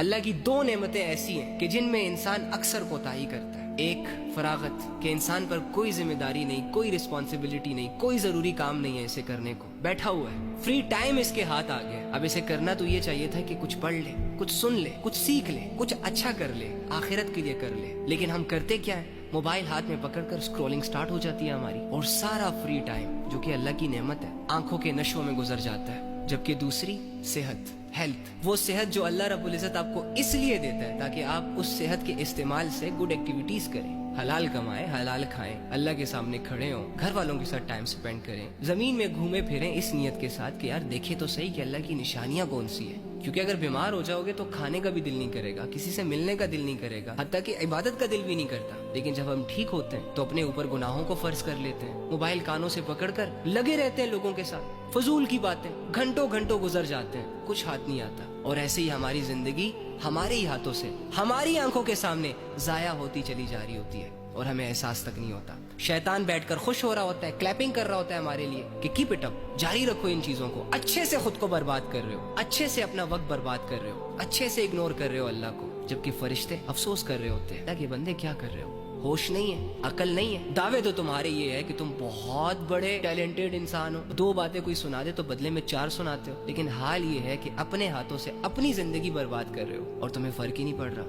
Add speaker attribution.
Speaker 1: اللہ کی دو نعمتیں ایسی ہیں کہ جن میں انسان اکثر کوتاہی کرتا ہے. ایک فراغت، کہ انسان پر کوئی ذمہ داری نہیں، کوئی رسپانسبلٹی نہیں، کوئی ضروری کام نہیں ہے اسے کرنے کو، بیٹھا ہوا ہے، فری ٹائم اس کے ہاتھ آ گیا. اب اسے کرنا تو یہ چاہیے تھا کہ کچھ پڑھ لے، کچھ سن لے، کچھ سیکھ لے، کچھ اچھا کر لے، آخرت کے لیے کر لے. لیکن ہم کرتے کیا ہیں؟ موبائل ہاتھ میں پکڑ کر اسکرولنگ سٹارٹ ہو جاتی ہے ہماری، اور سارا فری ٹائم جو کہ اللہ کی نعمت ہے آنکھوں کے نشوں میں گزر جاتا ہے. جبکہ دوسری صحت، ہیلتھ، وہ صحت جو اللہ رب العزت آپ کو اس لیے دیتا ہے تاکہ آپ اس صحت کے استعمال سے گڈ ایکٹیویٹیز کریں، حلال کمائیں، حلال کھائیں، اللہ کے سامنے کھڑے ہوں، گھر والوں کے ساتھ ٹائم سپینڈ کریں، زمین میں گھومے پھریں اس نیت کے ساتھ کہ یار دیکھیں تو صحیح کہ اللہ کی نشانیاں کون سی ہیں. کیونکہ اگر بیمار ہو جاؤ گے تو کھانے کا بھی دل نہیں کرے گا، کسی سے ملنے کا دل نہیں کرے گا، حتیٰ کہ عبادت کا دل بھی نہیں کرتا. لیکن جب ہم ٹھیک ہوتے ہیں تو اپنے اوپر گناہوں کو فرض کر لیتے ہیں، موبائل کانوں سے پکڑ کر لگے رہتے ہیں لوگوں کے ساتھ، فضول کی باتیں، گھنٹوں گھنٹوں گزر جاتے ہیں، کچھ ہاتھ نہیں آتا. اور ایسے ہی ہماری زندگی ہمارے ہی ہاتھوں سے ہماری آنکھوں کے سامنے ضائع ہوتی چلی جا رہی ہوتی ہے اور ہمیں احساس تک نہیں ہوتا. شیطان بیٹھ کر خوش ہو رہا ہوتا ہے، کلیپنگ کر رہا ہوتا ہے ہمارے لیے کہ کیپ اٹ اپ، جاری رکھو ان چیزوں کو، اچھے سے خود کو برباد کر رہے ہو، اچھے سے اپنا وقت برباد کر رہے ہو، اچھے سے اگنور کر رہے ہو اللہ کو. جبکہ فرشتے افسوس کر رہے ہوتے ہیں کہ بندے کیا کر رہے ہو، ہوش نہیں ہے، عقل نہیں ہے. دعوے تو تمہارے یہ ہے کہ تم بہت بڑے ٹیلنٹڈ انسان ہو، دو باتیں کوئی سنا دے تو بدلے میں چار سناتے ہو، لیکن حال یہ ہے کہ اپنے ہاتھوں سے اپنی زندگی برباد کر رہے ہو اور تمہیں فرق ہی نہیں پڑ رہا.